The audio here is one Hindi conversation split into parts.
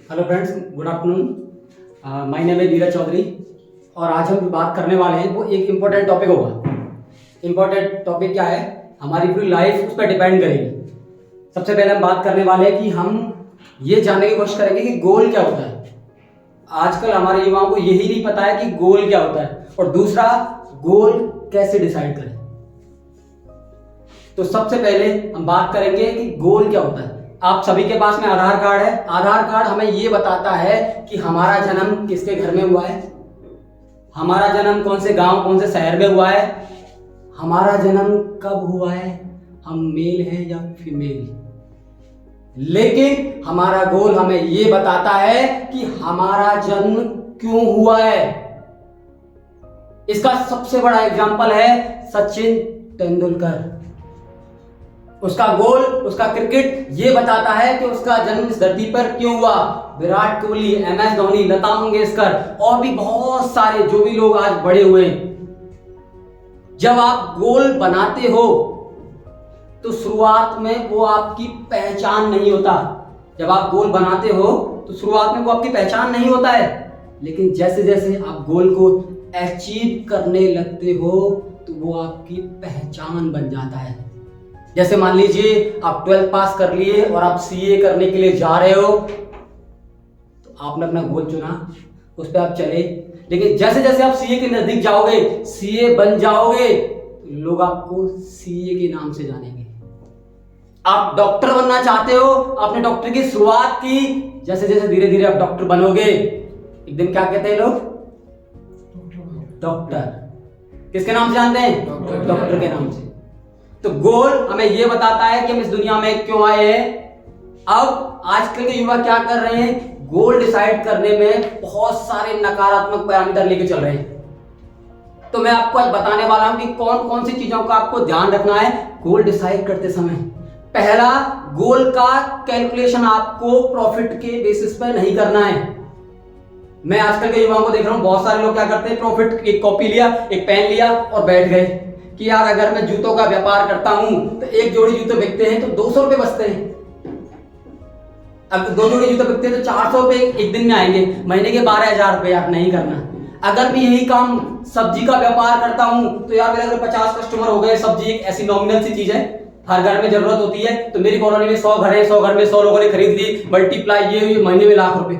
Hello friends, good afternoon. My name है नीरज चौधरी और आज हम जो बात करने वाले हैं वो एक इम्पोर्टेंट टॉपिक होगा। इम्पोर्टेंट टॉपिक क्या है? हमारी पूरी लाइफ उस पर डिपेंड करेगी। सबसे पहले हम बात करने वाले हैं कि हम ये जानने की कोशिश करेंगे कि गोल क्या होता है। आजकल हमारे युवाओं को यही नहीं पता है कि गोल क्या होता है, और दूसरा गोल कैसे डिसाइड करें। तो सबसे पहले हम बात करेंगे कि गोल क्या होता है। आप सभी के पास में आधार कार्ड है। आधार कार्ड हमें ये बताता है कि हमारा जन्म किसके घर में हुआ है, हमारा जन्म कौन से गांव कौन से शहर में हुआ है, हमारा जन्म कब हुआ है, हम मेल है या फीमेल। लेकिन हमारा गोल हमें ये बताता है कि हमारा जन्म क्यों हुआ है। इसका सबसे बड़ा एग्जांपल है सचिन तेंदुलकर। उसका गोल, उसका क्रिकेट ये बताता है कि उसका जन्म इस धरती पर क्यों हुआ। विराट कोहली, MS धोनी, लता मंगेशकर और भी बहुत सारे जो भी लोग आज बड़े हुए हैं। जब आप गोल बनाते हो तो शुरुआत में वो आपकी पहचान नहीं होता। जब आप गोल बनाते हो तो शुरुआत में वो आपकी पहचान नहीं होता है, लेकिन जैसे जैसे आप गोल को अचीव करने लगते हो तो वो आपकी पहचान बन जाता है। जैसे मान लीजिए आप 12th पास कर लिए और आप CA करने के लिए जा रहे हो, तो आपने अपना गोल चुना, उस पर आप चले। लेकिन जैसे जैसे आप CA के नजदीक जाओगे, CA बन जाओगे, तो लोग आपको CA के नाम से जानेंगे। आप डॉक्टर बनना चाहते हो, आपने डॉक्टर की शुरुआत की, जैसे जैसे धीरे धीरे आप डॉक्टर बनोगे, एक दिन क्या कहते हैं लोग? डॉक्टर। किसके नाम से जानते हैं? डॉक्टर के नाम से। तो गोल हमें यह बताता है कि हम इस दुनिया में क्यों आए हैं। अब आजकल के युवा क्या कर रहे हैं? गोल डिसाइड करने में बहुत सारे नकारात्मक पैरामीटर लेके चल रहे हैं। तो मैं आपको आज बताने वाला हूं कि कौन कौन सी चीजों का आपको ध्यान रखना है गोल डिसाइड करते समय। पहला, गोल का कैलकुलेशन आपको प्रॉफिट के बेसिस पर नहीं करना है। मैं आजकल के युवाओं को देख रहा हूं, बहुत सारे लोग क्या करते हैं, प्रॉफिट एक कॉपी लिया, एक पेन लिया और बैठ गए कि यार अगर मैं जूतों का व्यापार करता हूं तो एक जोड़ी जूते बिकते हैं तो 200 रुपए बचते हैं। अब 2 जोड़ी जूते बिकते हैं तो 400 रुपए एक दिन में आएंगे, महीने के 12,000 रुपए। यार नहीं करना। अगर मैं यही काम सब्जी का व्यापार करता हूं तो यार मेरे अगर 50 कस्टमर हो गए, सब्जी एक ऐसी नॉमिनल सी चीज है, हर घर में जरूरत होती है, तो मेरी कॉलोनी में 100 घर है, 100 घर में 100 लोगों ने खरीद ली, मल्टीप्लाई ये महीने में लाख रुपए।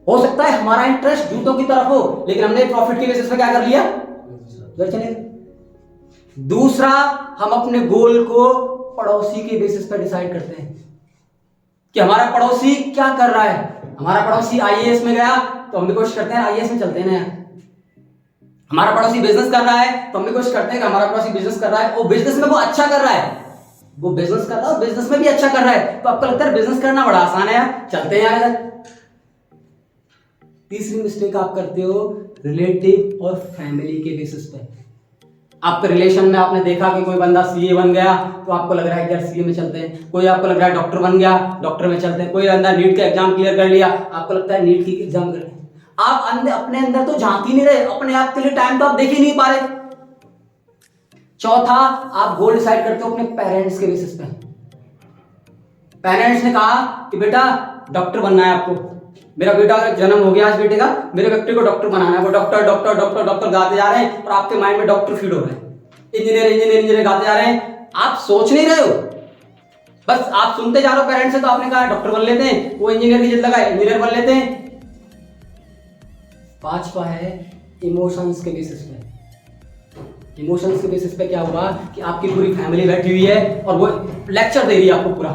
हो सकता है हमारा इंटरेस्ट जूतों की तरफ हो, लेकिन हमने प्रॉफिट की बेसिस पे क्या कर लिया, उधर चले गए। दूसरा, हम अपने गोल को पड़ोसी के बेसिस पर डिसाइड करते हैं कि हमारा पड़ोसी क्या कर रहा है। हमारा पड़ोसी IAS में गया तो हम भी कोशिश करते हैं IAS में चलते हैं ना यार। हमारा पड़ोसी बिजनेस कर रहा है तो हम भी कोशिश करते हैं कि हमारा पड़ोसी बिजनेस कर रहा है, वो बिजनेस में वो अच्छा कर रहा है, वो बिजनेस कर रहा है, बिजनेस में भी अच्छा कर रहा है, तो आपको लगता है बिजनेस करना बड़ा आसान है यार, चलते हैं यार। तीसरी मिस्टेक आप करते हो रिलेटिव और फैमिली के बेसिस पे। आपके रिलेशन में आपने देखा कि कोई बंदा CA बन गया तो आपको लग रहा है कि यार CA में चलते हैं। कोई आपको लग रहा है डॉक्टर बन गया, डॉक्टर में चलते हैं। कोई बंदा नीट का एग्जाम क्लियर कर लिया, आपको लगता है नीट की एग्जाम कर लें। आप अपने अंदर तो झांक ही नहीं रहे, अपने आप के लिए टाइम तो आप देख ही नहीं पा रहे। चौथा, आप गोल डिसाइड करते हो अपने पेरेंट्स के बेसिस पे। पेरेंट्स ने कहा कि बेटा डॉक्टर बनना है आपको, मेरा बेटा का जन्म हो गया आज, बेटे का, मेरे बेटे को डॉक्टर बनाना है। वो डॉक्टर डॉक्टर डॉक्टर डॉक्टर गाते जा रहे हैं और आपके माइंड में डॉक्टर फीड हो रहे हैं, इंजीनियर इंजीनियर इंजीनियर गाते जा रहे हैं। आप सोच नहीं रहे हो, बस आप सुनते जा रहे हो पेरेंट्स से, तो आपने कहा डॉक्टर बन लेते हैं, वो इंजीनियर की जिद लगाए इंजीनियर बन लेते हैं। पांचवा है इमोशंस के बेसिस पे। इमोशंस के बेसिस पे क्या हुआ कि आपकी पूरी फैमिली बैठी हुई है और वो लेक्चर दे रही है आपको पूरा,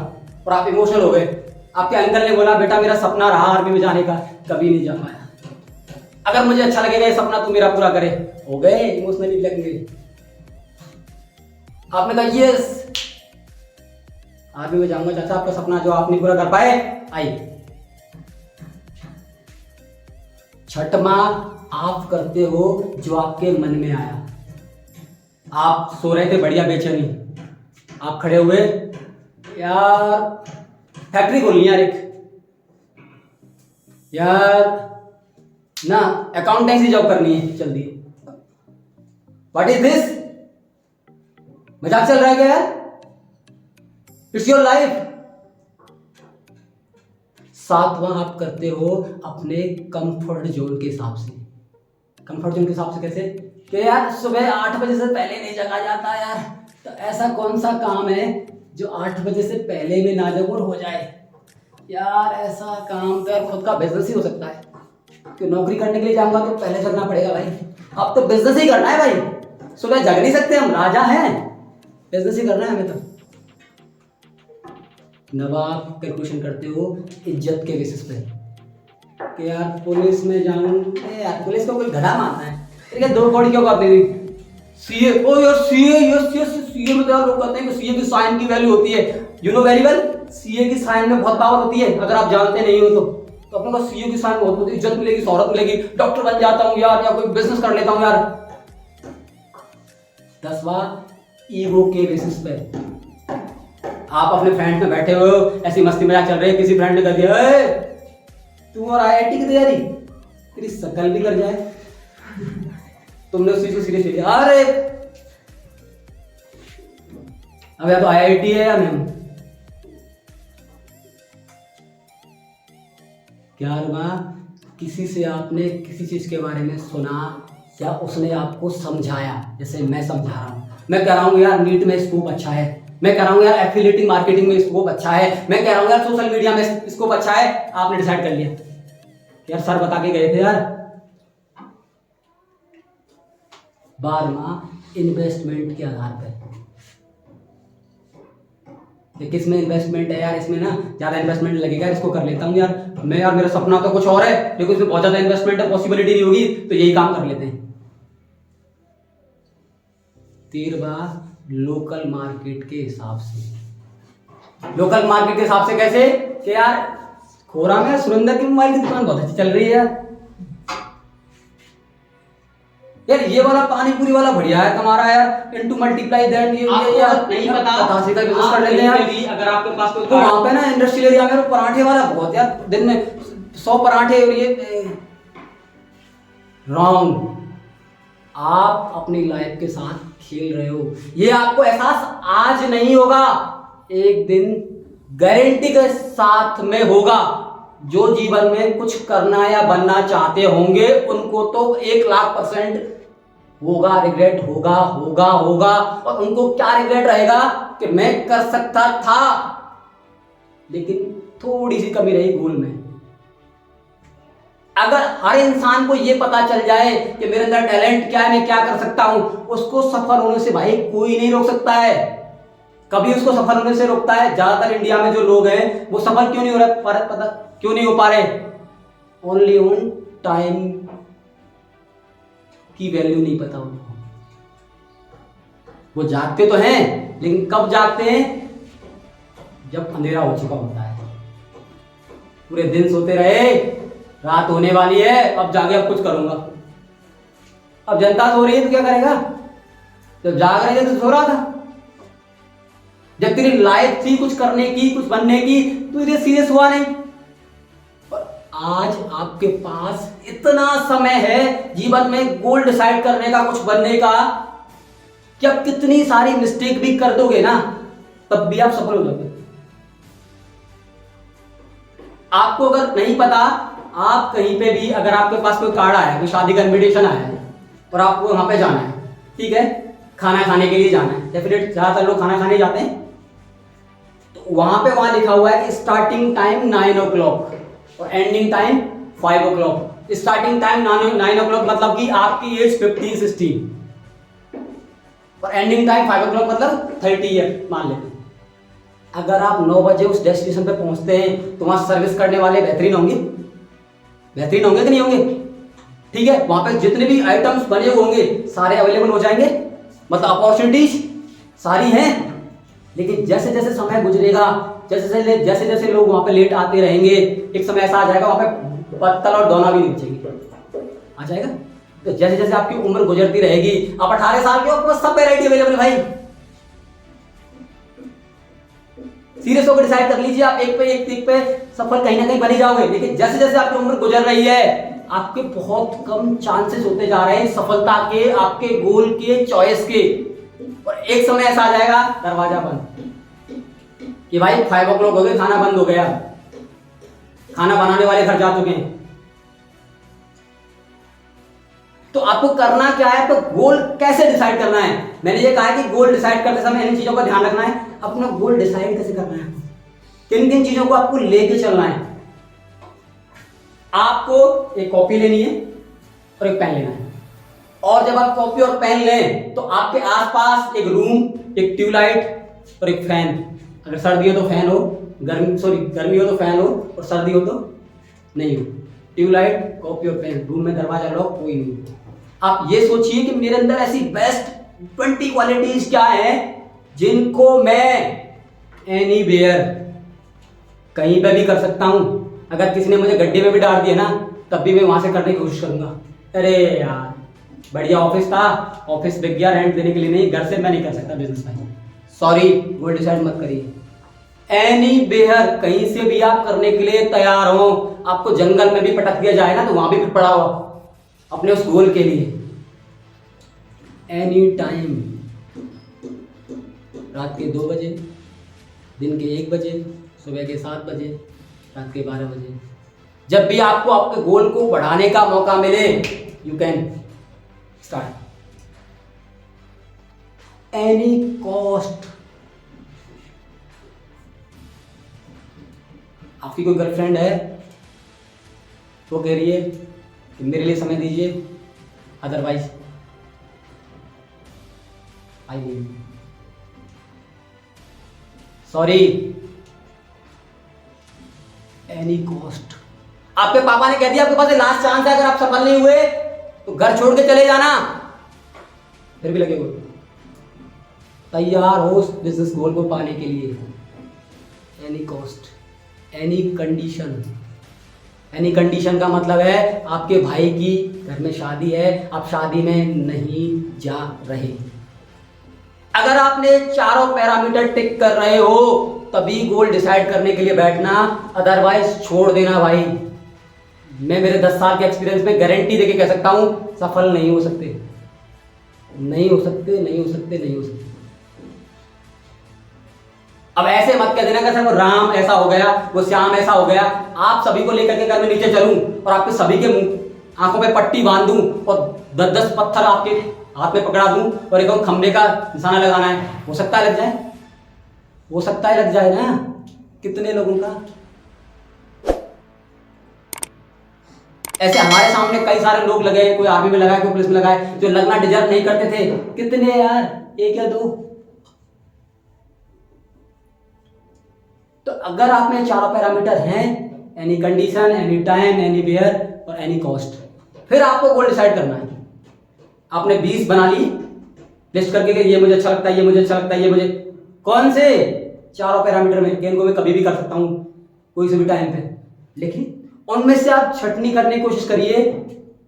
और आप इमोशनल हो गए। आपके अंकल ने बोला बेटा मेरा सपना रहा आर्मी में जाने का, कभी नहीं जा पाया, अगर मुझे अच्छा लगेगा ये सपना तू मेरा पूरा करे। हो गए इमोशनली लगेंगे। आपने कहा यस आर्मी में जाऊंगा चाचा, आपका सपना जो आप नहीं पूरा कर पाए, आइए। छठवां, आप करते हो जो आपके मन में आया। आप सो रहे थे बढ़िया बेचैनी, आप खड़े हुए यार फैक्ट्री खोलनी यार एक, यार ना अकाउंटेंसी जॉब करनी है जल्दी। What is this? मजाक चल रहा है क्या यार? It's your life. सातवां आप करते हो अपने कंफर्ट जोन के हिसाब से। कंफर्ट जोन के हिसाब से कैसे कि यार सुबह 8 बजे से पहले नहीं जगा जाता यार, तो ऐसा कौन सा काम है जो 8 बजे से पहले में ना जगो और हो जाए यार। ऐसा काम तो यार खुद का बिजनेस ही हो सकता है। कि नौकरी करने के लिए जाऊंगा तो पहले जगना पड़ेगा भाई। अब तो बिजनेस ही करना है भाई, सुबह जग नहीं सकते, हम राजा हैं, बिजनेस ही करना है हमें। तो नवाब कैलकुलेशन करते हो इज्जत के बेसिस पे कि यार पुलिस में जाऊं, यार पुलिस को कोई घड़ा मारना है, ठीक है, 2 कौड़ी क्यों करती थी। सीए, ओ यार सीए, यस यस, सीए में तो यार लोग कहते हैं कि सीए की साइन की वैल्यू होती है। You know very well, CA की साइन में बहुत पावर होती है, अगर आप जानते नहीं हो तो अपने को सीए की साइन बहुत होती है, इज्जत मिलेगी, शोहरत मिलेगी, डॉक्टर बन जाता हूँ यार, या कोई बिजनेस कर लेता हूँ यार। 10वां ईगो के बेसिस पे, आप अपने फ्रेंड में बैठे हो, ऐसी मस्ती मजाक चल रही है, किसी फ्रेंड ने कर दिया तू और आईआईटी की तैयारी, तेरी शकल भी कर जाए, तुमने उस चीज को सीरियस लिया, अरे अब या तो आईआईटी है या नहीं। 11वां, किसी से आपने किसी चीज के बारे में सुना या उसने आपको समझाया, जैसे मैं समझा रहा हूं, मैं कह रहा हूं यार नीट में स्कोप अच्छा है, मैं कह रहा हूं यार एफिलिएटिंग मार्केटिंग में स्कोप अच्छा है, मैं कह रहा हूं यार सोशल मीडिया में स्कोप अच्छा है, आपने डिसाइड कर लिया यार सर बता के गए थे यार। 12वां, इन्वेस्टमेंट के आधार पर, किस में इन्वेस्टमेंट है यार, इसमें ना ज्यादा इन्वेस्टमेंट लगेगा, इसको कर लेता हूँ यार मैं, यार मेरा सपना तो कुछ और है लेकिन इसमें बहुत ज्यादा इन्वेस्टमेंट है, पॉसिबिलिटी नहीं होगी, तो यही काम कर लेते हैं। 13वां, लोकल मार्केट के हिसाब से। लोकल मार्केट के हिसाब से कैसे कि यार खोरा में सुरेंद्र की मोबाइल की दुकान बहुत अच्छी चल रही है यार, ये वाला पानी पूरी वाला बढ़िया है तुम्हारा यार, इनटू मल्टीप्लाई दैट, ये यार नहीं पता, बतासे का बिजनेस कर लेते हैं यार। अगर आपके पास कोई तो वहां पे ना इंडस्ट्रियल एरिया में पराठे वाला बहुत यार, दिन में 100 पराठे, और ये रॉन्ग। आप अपनी लाइफ के साथ खेल रहे हो, ये आपको एहसास आज नहीं होगा, एक दिन गारंटी के साथ में होगा। जो जीवन में कुछ करना या बनना चाहते होंगे उनको तो 1,00,000% होगा, रिग्रेट होगा होगा होगा। और उनको क्या रिग्रेट रहेगा कि मैं कर सकता था लेकिन थोड़ी सी कमी रही गोल में। अगर हर इंसान को यह पता चल जाए कि मेरे अंदर टैलेंट क्या है, मैं क्या कर सकता हूं, उसको सफल होने से भाई कोई नहीं रोक सकता है। कभी उसको सफल होने से रोकता है, ज्यादातर इंडिया में जो लोग हैं वो सफल क्यों नहीं हो रहे, पता क्यों नहीं हो पा रहे, ओनली ऑन टाइम की वैल्यू नहीं पता उनको। वो जागते तो हैं लेकिन कब जागते हैं, जब अंधेरा हो चुका होता है। पूरे दिन सोते रहे, रात होने वाली है, अब जागे अब कुछ करूंगा। अब जनता सो रही है तो क्या करेगा, जब जाग रहे थे तो सो रहा था। जब तेरी लाइफ थी कुछ करने की, कुछ बनने की, तो इधर सीरियस हुआ नहीं। और आज आपके पास इतना समय है जीवन में गोल डिसाइड करने का, कुछ बनने का, कि आप कितनी सारी मिस्टेक भी कर दोगे ना तब भी आप सफल हो जाओगे। आपको अगर नहीं पता, आप कहीं पे भी, अगर आपके पास कोई कार्ड आया है, कोई शादी का इन्विटेशन आया है और आपको वहां पे जाना है, ठीक है, खाना खाने के लिए जाना है, डेफिनेट ज्यादातर लोग खाना खाने जाते हैं, तो वहां लिखा हुआ है कि स्टार्टिंग टाइम 9 o'clock और ending time 5 o'clock। Starting time 9 o'clock मतलब कि आपकी एज 15-16 और एंडिंग टाइम 5 o'clock मतलब 30 ईयर मान लेते हैं। अगर आप 9 बजे उस डेस्टिनेशन पे पहुंचते हैं तो वहां सर्विस करने वाले बेहतरीन होंगे, बेहतरीन होंगे कि नहीं होंगे, ठीक है, वहां पे जितने भी आइटम्स बने होंगे सारे अवेलेबल हो जाएंगे, मतलब अपॉर्चुनिटीज सारी हैं। लेकिन जैसे जैसे समय गुजरेगा, जैसे जैसे लोग वहां पे लेट आते रहेंगे, एक समय ऐसा आ जाएगा वहां पे पत्तल और दोना भी नहीं बचेगी, आ जाएगा। तो जैसे जैसे आपकी उम्र गुजरती रहेगी, आप 18 साल के हो, सब वैरायटी अवेलेबल है भाई। सीरियस होकर डिसाइड कर लीजिए, आप एक पे सफल कहीं ना कहीं बन ही जाओगे। लेकिन जैसे जैसे आपकी उम्र गुजर रही है, आपके बहुत कम चांसेस होते जा रहे हैं सफलता के, आपके गोल के, चॉइस के। और एक समय ऐसा आ जाएगा, दरवाजा बंद, कि भाई 5 o'clock हो गए, खाना बंद हो गया, खाना बनाने वाले घर जा चुके हैं। तो आपको करना क्या है, तो गोल कैसे डिसाइड करना है। मैंने ये कहा है कि गोल डिसाइड करते समय इन चीजों का ध्यान रखना है। अपना गोल डिसाइड कैसे करना है, किन किन चीजों को आपको लेके चलना है। आपको एक कॉपी लेनी है और एक पेन लेना है, और जब आप कॉपी और पेन लें तो आपके आसपास एक रूम, एक ट्यूबलाइट और एक फैन। अगर सर्दी हो तो फैन हो, गर्मी हो तो फैन हो, और सर्दी हो तो नहीं हो। ट्यूबलाइट, कॉपी और पेन, रूम में दरवाजा लॉक, कोई नहीं। आप ये सोचिए कि मेरे अंदर ऐसी बेस्ट 20 क्वालिटीज क्या है जिनको मैं एनीवेयर कहीं पे भी कर सकता हूं। अगर किसी ने मुझे गड्ढे में भी डाल दिया ना, तब भी मैं वहां से करने की कोशिश करूंगा। अरे यार बढ़िया ऑफिस था, ऑफिस बिक गया, रेंट देने के लिए नहीं, घर से मैं नहीं कर सकता बिजनेस भाई, सॉरी, गोल डिसाइड मत करिए। एनीवेयर कहीं से भी आप करने के लिए तैयार हो। आपको जंगल में भी पटक दिया जाए ना तो वहां भी फिर पड़ा हुआ अपने उस गोल के लिए। एनी टाइम, रात के 2 बजे, दिन के 1 बजे, सुबह के 7 बजे, रात के 12 बजे, जब भी आपको आपके गोल को बढ़ाने का मौका मिले, you can start. Any cost. आपकी कोई गर्लफ्रेंड है, वो कह रही है कि मेरे लिए समय दीजिए, otherwise I will, sorry, any cost. आपके पापा ने कह दिया आपके पास लास्ट चांस है, अगर आप सफल नहीं हुए तो घर छोड़ के चले जाना, फिर भी लगेगा। तैयार हो उस बिजनेस गोल को पाने के लिए। Any cost, any condition. Any condition का मतलब है आपके भाई की घर में शादी है, आप शादी में नहीं जा रहे। अगर आपने चारों पैरामीटर टिक कर रहे हो तभी गोल डिसाइड करने के लिए बैठना, अदरवाइज छोड़ देना भाई। मैं मेरे 10 साल के एक्सपीरियंस में गारंटी देके कह सकता हूं, सफल नहीं हो सकते, नहीं हो सकते, नहीं हो सकते, नहीं हो सकते। अब ऐसे मत कह देना कि वो राम ऐसा हो गया, वो श्याम ऐसा हो गया। आप सभी को लेकर के घर में नीचे चलूं और आपके सभी के मुंह आंखों पे पट्टी बांध दूं और 10-10 पत्थर आपके हाथ में पकड़ा दूं और एक खंबे का निशाना लगाना है, हो सकता है लग जाए, हो सकता है लग जाए ना। कितने लोगों का ऐसे हमारे सामने कई सारे लोग लगे, कोई आर्मी में लगा है, कोई पुलिस में लगा है, जो लगना डिजर्व नहीं करते थे। कितने यार, 1 या 2। तो अगर आप में चारों पैरामीटर हैं, any condition, any time, anywhere और एनी कॉस्ट, फिर आपको गोल डिसाइड करना है। आपने 20 बना ली लिस्ट करके कि ये मुझे अच्छा लगता है, ये मुझे अच्छा लगता है, ये मुझे, कौन से चारों पैरामीटर में, इनको मैं कभी भी कर सकता हूं कोई से भी टाइम पे, लेकिन उनमें से आप छटनी करने की कोशिश करिए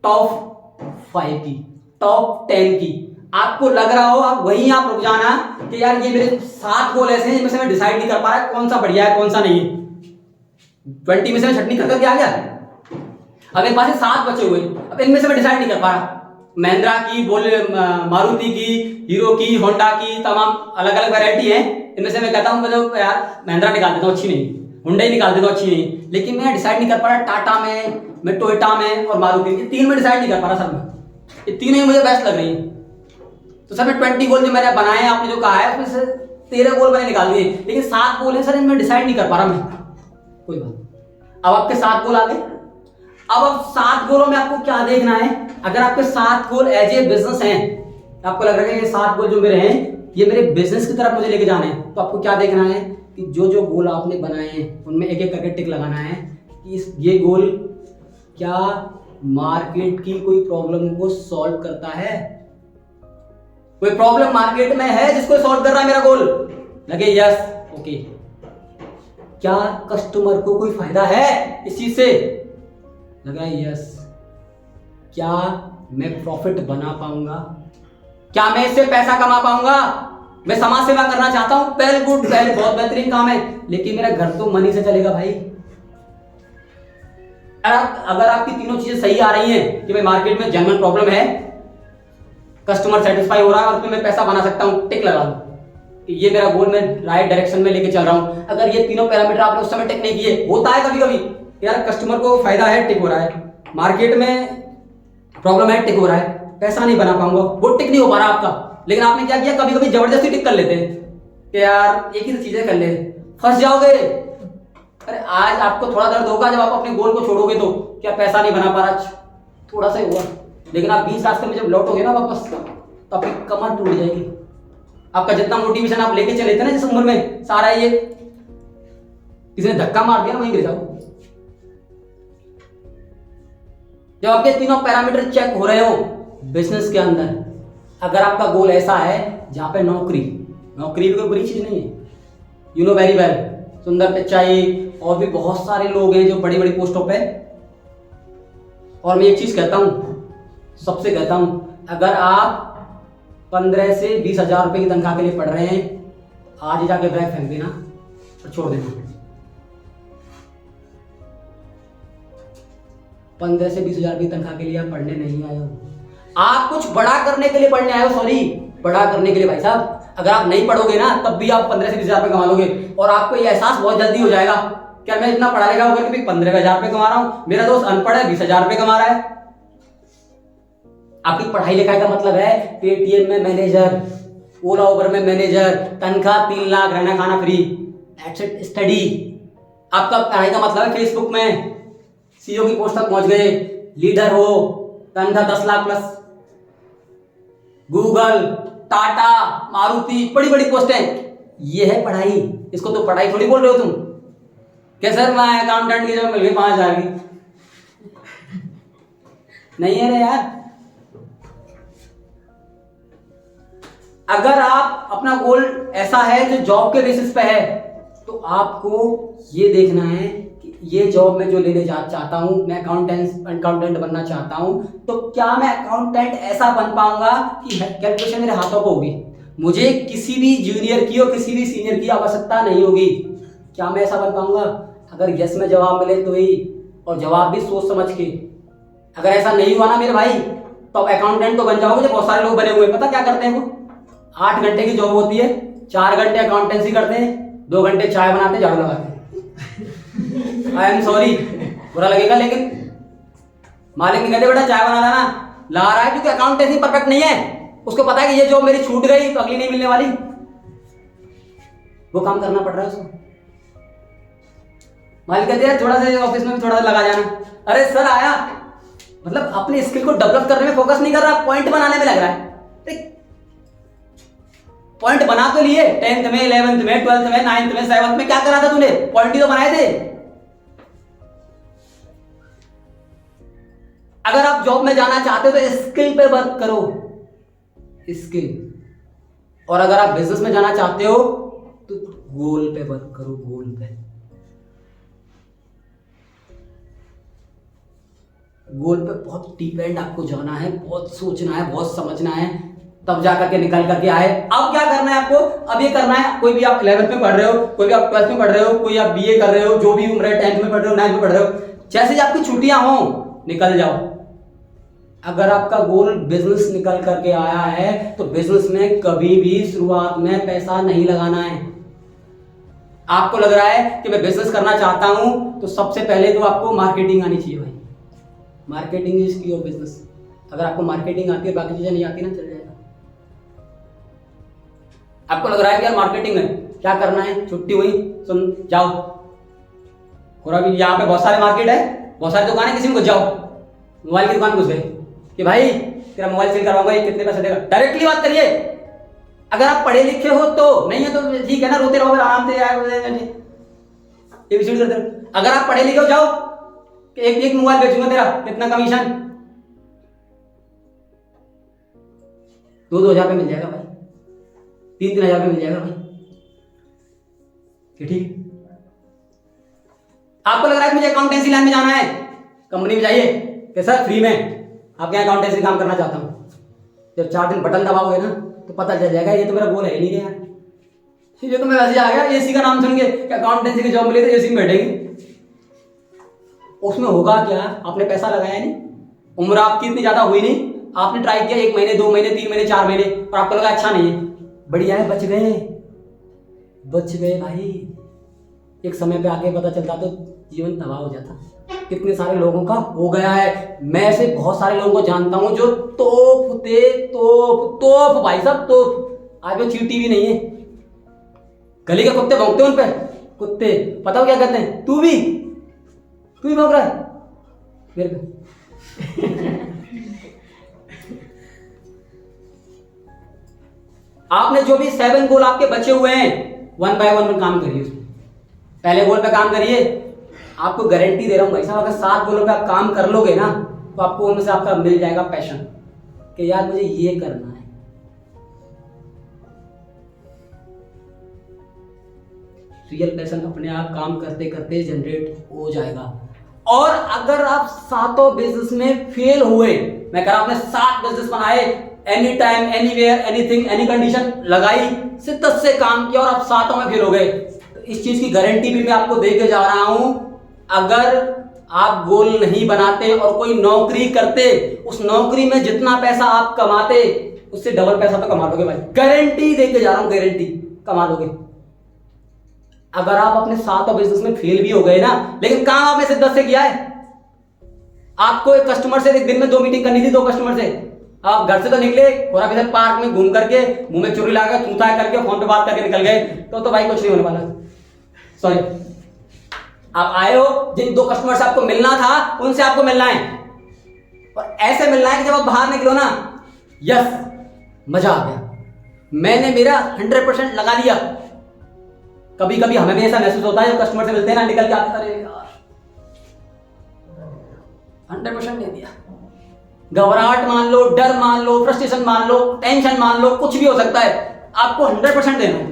टॉप 5 की, टॉप 10 की। आपको लग रहा हो आप वहीं आप रुक जाना कि यार ये मेरे 7 गोल ऐसे हैं जिनमें से मैं डिसाइड नहीं कर पा रहा कौन सा बढ़िया है कौन सा नहीं है। 20 में से मैं छटनी कर करके आ गया, अब मेरे पास 7 बचे हुए, अब इनमें से मैं डिसाइड नहीं कर पा रहा। महिंद्रा की, मारुति की, हीरो की, होंडा की, तमाम अलग अलग वैरायटी है, इनमें से मैं कहता हूँ मतलब यार महिंद्रा निकाल देता हूँ, अच्छी नहीं, होंडा ही निकाल देता हूँ, अच्छी नहीं, लेकिन मैं डिसाइड नहीं कर पा रहा टाटा में, मैं टोयोटा में और मारुति, ये 3 में डिसाइड नहीं कर पा रहा सर मैं, ये 3 ही मुझे बेस्ट लग रही है। तो सर मैं 20 गोल जो मैंने बनाए हैं, आपने जो कहा है उसमें से 13 गोल मैंने निकाल दिए, लेकिन 7 गोल है सर, इनमें डिसाइड नहीं कर पा रहा मैं। कोई बात, अब आपके 7 गोल आ गए। अब 7 गोलों में आपको क्या देखना है। अगर आपके 7 गोल एज ए बिजनेस हैं, आपको लग रहा है कि ये 7 गोल जो मेरे हैं ये मेरे बिजनेस की तरफ मुझे लेके जाने हैं, तो आपको क्या देखना है कि जो जो गोल आपने बनाए हैं उनमें एक एक करके टिक लगाना है कि ये गोल क्या मार्केट की कोई प्रॉब्लम को सॉल्व करता है। कोई प्रॉब्लम मार्केट में है जिसको सॉल्व कर रहा है मेरा गोल, लगे यस, ओके। क्या कस्टमर को कोई फायदा है इस चीज से, लगा यस। क्या मैं प्रॉफिट बना पाऊंगा, क्या मैं इससे पैसा कमा पाऊंगा, मैं समाज सेवा करना चाहता हूं, वेल गुड, वेल, बहुत बेहतरीन काम है, लेकिन मेरा घर तो मनी से चलेगा भाई। अगर आपकी तीनों चीजें सही आ रही हैं कि भाई मार्केट में जेन्युइन प्रॉब्लम है, कस्टमर सेटिस्फाई हो रहा है और उसमें मैं पैसा बना सकता हूं, टिक लगा दो, ये मेरा गोल मैं राइट डायरेक्शन में लेके चल रहा हूं। अगर ये तीनों पैरामीटर आपने उस समय टिक नहीं किए, होता है कभी कभी यार कस्टमर को फायदा है, टिक हो रहा है, मार्केट में प्रॉब्लम है, टिक हो रहा है, पैसा नहीं बना पाऊंगा, वो टिक नहीं हो पा रहा आपका। लेकिन आपने क्या किया, कभी कभी जबरदस्ती टिक कर लेते हैं कि यार एक ही तो चीजें कर ले, फंस जाओगे। अरे आज आपको थोड़ा दर्द होगा जब आप अपने गोल को छोड़ोगे तो, क्या पैसा नहीं बना पा रहा, थोड़ा सा ही हुआ, लेकिन आप 20 रास्ते में जब लौटोगे ना वापस, तो आपकी कमर टूट जाएगी। आपका जितना मोटिवेशन आप लेके चले थे ना जिस उम्र में, सारा ये किसी ने धक्का मार दिया ना, वहीं गिर जाओ। जब आपके तीनों पैरामीटर चेक हो रहे हो बिजनेस के अंदर, अगर आपका गोल ऐसा है जहां पे नौकरी भी कोई बुरी चीज नहीं है, यू नो वेरी वेल, सुंदर पिचाई और भी बहुत सारे लोग हैं जो बड़ी बड़ी पोस्टों पे। और मैं एक चीज कहता हूं, सबसे कहता हूं, अगर आप 15 से 20 हजार रुपए की तनख्वाह के लिए पढ़ रहे हैं, आज ही जाके बैग फेंक देना और छोड़ देना। 15 से 20 हजार की तनख्वाह के लिए आप पढ़ने नहीं आए हो, आप कुछ बड़ा करने के लिए पढ़ने आए हो। सॉरी, बड़ा करने के लिए भाई साहब। अगर आप नहीं पढ़ोगे ना तब भी आप 15 से 20 हजार रुपए कमा लोगे, और आपको ये एहसास बहुत जल्दी हो जाएगा क्या मैं इतना पढ़ा लिखा होकर के 15 हजार रुपए कमा रहा हूं, मेरा दोस्त अनपढ़ है 20 हजार रुपए कमा रहा है। आपकी पढ़ाई लिखाई का मतलब है पेटीएम में मैनेजर, ओला उबर में मैनेजर, तनख्वाह 3 लाख, रहना खाना फ्री, स्टडी। आपका पढ़ाई का मतलब है फेसबुक में सीईओ की पोस्ट तक पहुंच गए, लीडर हो, तनख्वाह 10 लाख प्लस, गूगल, टाटा, मारुति, बड़ी बड़ी पोस्टें। ये है पढ़ाई, इसको तो पढ़ाई थोड़ी बोल रहे हो तुम। क्या सर मैं अकाउंटेंट की जॉब मिल गई 5 हजार की, नहीं है रे यार। अगर आप अपना गोल ऐसा है जो जॉब के बेसिस पे है, तो आपको ये देखना है कि ये जॉब में जो लेने चाहता हूं, मैं अकाउंटेंट बनना चाहता हूं, तो क्या मैं अकाउंटेंट ऐसा बन पाऊंगा कि कैलकुलेशन मेरे हाथों को होगी, मुझे किसी भी जूनियर की और किसी भी सीनियर की आवश्यकता नहीं होगी। क्या मैं ऐसा बन पाऊंगा? अगर यस में जवाब मिले तो ही, और जवाब भी सोच समझ के। अगर ऐसा नहीं हुआ ना मेरे भाई, तो अकाउंटेंट तो बन जाओगे। जो बहुत सारे लोग बने हुए हैं, पता क्या करते हैं, वो 8 घंटे की जॉब होती है, 4 घंटे अकाउंटेंसी करते हैं, 2 घंटे चाय बनाते, झाड़ू लगाते हैं। आई एम सॉरी, बुरा लगेगा, लेकिन मालिक ने कहते बेटा चाय बना लाना, ला रहा है क्योंकि अकाउंटेंसी परफेक्ट नहीं है। उसको पता है कि ये जॉब मेरी छूट गई तो अगली नहीं मिलने वाली, वो काम करना पड़ रहा है उसको। मालिक कहते हैं थोड़ा सा ऑफिस में भी थोड़ा सा लगा जाना। अरे सर आया, मतलब अपने स्किल को डेवलप करने में फोकस नहीं कर रहा, पॉइंट बनाने में लग रहा है। पॉइंट बना तो लिए, 10th में, 11th में, 12th में, 9th में, 7th में, क्या करा था तूने? पॉइंट ही तो बनाए थे। अगर आप जॉब में जाना चाहते हो तो स्किल पे वर्क करो, स्किल। और अगर आप बिजनेस में जाना चाहते हो तो गोल पे वर्क करो, गोल पे। गोल पे बहुत डीप एंड आपको जाना है, बहुत सोचना है, बहुत समझना है, तब जाकर के निकल करके आए। अब क्या करना है आपको? अब ये करना है, कोई भी आप 11th में पढ़ रहे हो, कोई भी आप 12th में पढ़ रहे हो, कोई आप बीए कर रहे हो, जो भी उम्र है, 10th में पढ़ रहे हो, 9th में पढ़ रहे हो, जैसे ही आपकी छुट्टियां हो निकल जाओ। अगर आपका गोल बिजनेस निकल करके आया है तो बिजनेस में कभी भी शुरुआत में पैसा नहीं लगाना है। आपको लग रहा है कि मैं बिजनेस करना चाहता हूं, तो सबसे पहले तो आपको मार्केटिंग आनी चाहिए भाई। मार्केटिंग इज की बिजनेस। अगर आपको मार्केटिंग आती है, बाकी चीजें नहीं आती ना, चल जाएगा। आपको लग रहा है कि यार मार्केटिंग है, क्या करना है, छुट्टी हुई, सुन जाओ, और अभी यहाँ पे बहुत सारे मार्केट है, बहुत सारी दुकानें, किसी को जाओ, मोबाइल की दुकान घुस गए कि भाई तेरा मोबाइल सेल करवाऊंगा, ये कितने पैसे देगा, डायरेक्टली बात करिए। अगर आप पढ़े लिखे हो तो, नहीं है तो ठीक है ना, रोते रहो आराम से, एबीसीडी करते रहो। अगर आप पढ़े लिखे हो, जाओ एक मोबाइल बेचूंगा, तेरा कितना कमीशन, 2-2 हजार पे मिल जाएगा भाई, 3-3 हजार पे मिल जाएगा भाई, ठीक। आपको लग रहा है कि मुझे अकाउंटेंसी लाइन में जाना है, कंपनी में जाइए कि सर फ्री में आपके यहाँ अकाउंटेंसी काम करना चाहता हूँ। जब 4 दिन बटन दबाओगे ना तो पता चल जाएगा ये तो मेरा गोल है नहीं यार, ये तो मैं वैसे आ गया, एसी का नाम सुन के कि अकाउंटेंसी की जॉब मिली तो एसी में बैठेंगे। उसमें होगा क्या? आपने पैसा लगाया नहीं, उम्र आपकी इतनी ज्यादा हुई नहीं, आपने ट्राई किया 1 महीने, 2 महीने, 3 महीने, 4 महीने, और आपको लगा अच्छा नहीं है, बढ़िया है, बच गए भाई। एक समय पे आके पता चलता तो जीवन तबाह हो जाता। कितने सारे लोगों का हो गया है। मैं ऐसे बहुत सारे लोगों को जानता हूं जो तोप थे, तोप भाई साहब तोप, आज वो चीटी भी नहीं है। गली के कुत्ते भौंकते उन पे, कुत्ते पता हो क्या कहते हैं, तू भी भौंक रहा है मेरे पे। आपने जो भी 7 गोल आपके बचे हुए हैं, 1 बाय 1 काम करिए उसमें। पहले गोल पे काम करिए, आपको गारंटी दे रहा हूं भाई साहब, अगर 7 गोलों पे आप काम कर लोगे ना तो आपको उनमें से आपका मिल जाएगा पैशन कि यार मुझे ये करना है। रियल पैशन अपने आप काम करते करते जनरेट हो जाएगा। और अगर आप 7 बिजनेस में फेल हुए, मैं कह रहा हूं आपने 7 बिजनेस बनाए, any time anywhere anything any condition लगाई, शिद्दत से काम किया और आप 7 में फेल हो गए, तो इस चीज की गारंटी भी मैं आपको दे के जा रहा हूं। अगर आप गोल नहीं बनाते और कोई नौकरी करते, उस नौकरी में जितना पैसा आप कमाते उससे डबल पैसा तो कमा लोगे भाई, गारंटी दे के जा रहा हूं, गारंटी कमा लोगे। अगर आप अपने 7 बिजनेस में फेल भी हो गए ना, लेकिन काम आपने शिद्दत से किया है। आपको एक कस्टमर से एक दिन में 2 मीटिंग करनी थी, 2 कस्टमर से, आप घर से तो निकले और आप इधर पार्क में घूम करके मुंह में चुरी लगा चूता करके फोन पे बात करके निकल गए, तो भाई कुछ नहीं होने वाला। सॉरी, आप आए हो, जिन 2 कस्टमर से आपको मिलना था उनसे आपको मिलना है, और ऐसे मिलना है कि जब आप बाहर निकलो ना, यस मजा आ गया, मैंने मेरा 100% लगा लिया। कभी कभी हमें भी ऐसा महसूस होता है, जब कस्टमर से मिलते हैं ना, निकल के आते, अरे यार 100% नहीं दिया। घबराहट मान लो, डर मान लो, फ्रस्ट्रेशन मान लो, टेंशन मान लो, कुछ भी हो सकता है, आपको 100% देना है।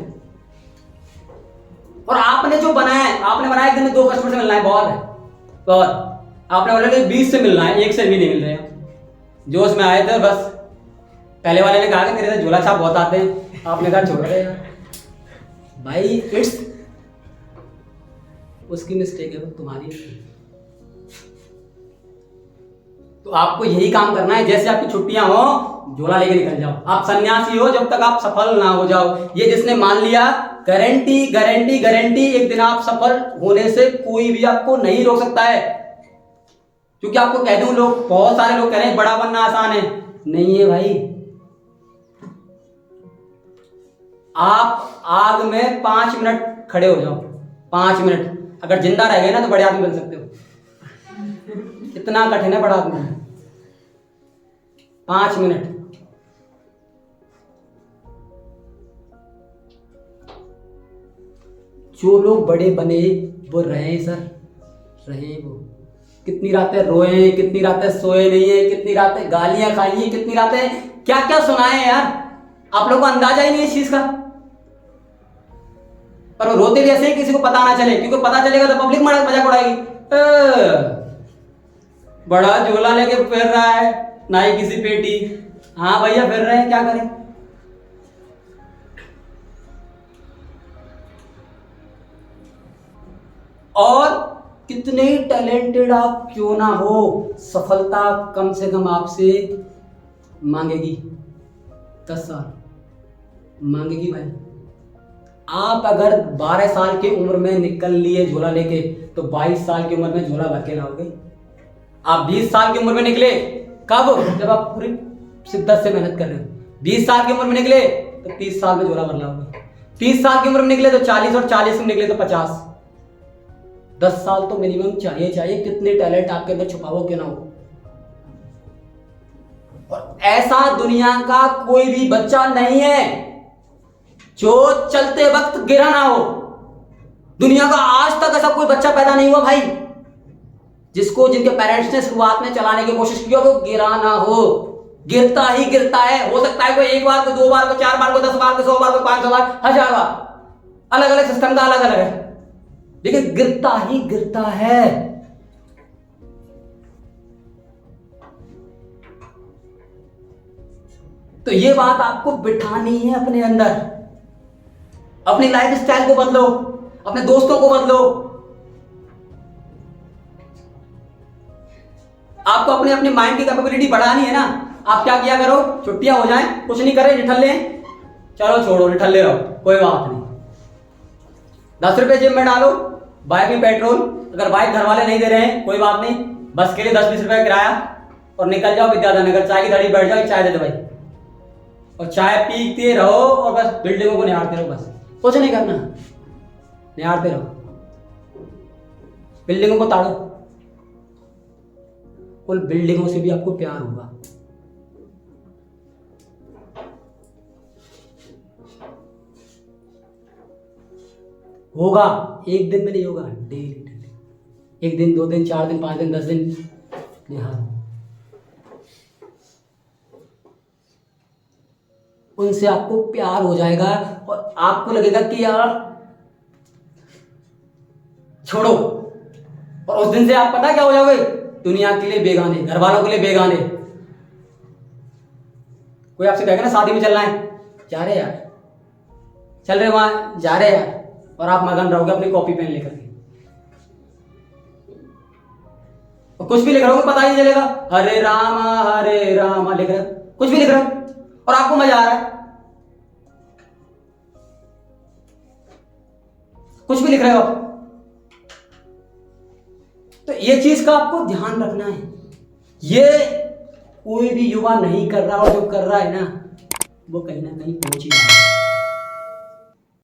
और आपने जो बनाया है, आपने बनाया एक दिन में 2 कस्टमर से मिलना है, बहुत है बहुत। आपने ऑलरेडी 20 से मिलना है, 1 से भी नहीं मिल रहे हैं। जोश में आए थे बस, पहले वाले ने कहा कि तेरे से झोला छाप बहुत आते हैं, आपने कहा छोड़ रहे भाई, इट्स उसकी मिस्टेक है, तुम्हारी नहीं। तो आपको यही काम करना है, जैसे आपकी छुट्टियां हो झोला लेके निकल जाओ। आप सन्यासी हो जब तक आप सफल ना हो जाओ, ये जिसने मान लिया, गारंटी गारंटी गारंटी, एक दिन आप सफल होने से कोई भी आपको नहीं रोक सकता है। क्योंकि आपको कह दूं, लोग बहुत सारे लोग कह रहे हैं बड़ा बनना आसान है, नहीं है भाई। आप आग में 5 मिनट खड़े हो जाओ, 5 मिनट, अगर जिंदा रह गए ना तो बड़े आदमी बन सकते हो। इतना कठिन है बड़ा आदमी, 5 मिनट। जो लोग बड़े बने वो रहे सर, रहे वो। कितनी रातें रोए, कितनी रातें सोए नहीं है, कितनी रातें गालियां खाई है, कितनी रातें क्या क्या सुनाए यार, आप लोगों को अंदाजा ही नहीं इस चीज का। पर वो रोते भी ऐसे ही, किसी को पता ना चले, क्योंकि पता चलेगा तो पब्लिक मजाक उड़ाएगी, बड़ा झोला लेके फिर रहा है, ना ही किसी पेटी। हाँ भैया फिर रहे हैं, क्या करें। और कितने टैलेंटेड आप क्यों ना हो, सफलता कम से कम आपसे मांगेगी 10 साल मांगेगी भाई। आप अगर 12 साल की उम्र में निकल लिए झोला लेके, तो 22 साल की उम्र में झोला भर के लाओगे। आप 20 साल की उम्र में निकले, कब? जब आप पूरी शिद्दत से मेहनत कर रहे हो। 20 साल की उम्र में निकले तो 30 साल में झोला भर लाओगे। 30 साल की उम्र में निकले तो 40, और 40 में निकले तो 50। 10 साल तो मिनिमम चाहिए, कितने टैलेंट आपके अंदर छुपा हो क्यों ना हो। और ऐसा दुनिया का कोई भी बच्चा नहीं है जो चलते वक्त गिरा ना हो। दुनिया का आज तक ऐसा कोई बच्चा पैदा नहीं हुआ भाई जिनके पेरेंट्स ने शुरुआत में चलाने की कोशिश की हो, वो गिरा ना हो। गिरता ही गिरता है। हो सकता है कोई 1 बार को, 2 बार को, 4 बार को, 10 बार को, 100 बार को, 500 बार, 1000 बार, अलग अलग सिस्टम का अलग अलग है, लेकिन गिरता ही गिरता है। तो ये बात आपको बिठानी है अपने अंदर। अपनी लाइफ स्टाइल को बदलो, अपने दोस्तों को बदलो। आपको अपने अपने माइंड की कैपेबिलिटी बढ़ानी है ना। आप क्या किया करो, छुट्टियां हो जाएं, कुछ नहीं करे, निठल्ले, चलो छोड़ो, निठल्ले रहो, कोई बात नहीं। 10 रुपए जेब में डालो, बाइक में पेट्रोल, अगर बाइक घर वाले नहीं दे रहे हैं कोई बात नहीं, बस के लिए 10-20 रुपए किराया और निकल जाओ विद्याधर, चाय की धड़ी बैठ जाओ, चाय दे दो भाई और चाय पीते रहो और बस बिल्डिंगों को निहारते रहो, बस कुछ नहीं करना, निहारते रहो, बिल्डिंगों को ताड़ो, उन बिल्डिंगों से भी आपको प्यार होगा। होगा, एक दिन में नहीं होगा, डेली डेली, 1 दिन 2 दिन 4 दिन 5 दिन 10 दिन निहारो, उनसे आपको प्यार हो जाएगा और आपको लगेगा कि यार छोड़ो, और उस दिन से आप पता क्या हो जाओगे, दुनिया के लिए बेगाने, घर वालों के लिए बेगाने। कोई आपसे कहेगा ना शादी में चलना है, जा रहे यार, चल रहे वहां, जा रहे यार, और आप मगन रहोगे अपनी कॉपी पेन लेकर के, और कुछ भी लिख रहे हो पता ही नहीं चलेगा, हरे रामा लिख रहे हो, कुछ भी लिख रहे हो और आपको मजा आ रहा है, कुछ भी लिख रहे हो। तो ये चीज का आपको ध्यान रखना है, ये कोई भी युवा नहीं कर रहा, और जो कर रहा है ना वो कहीं ना कहीं पहुंच ही रहा है।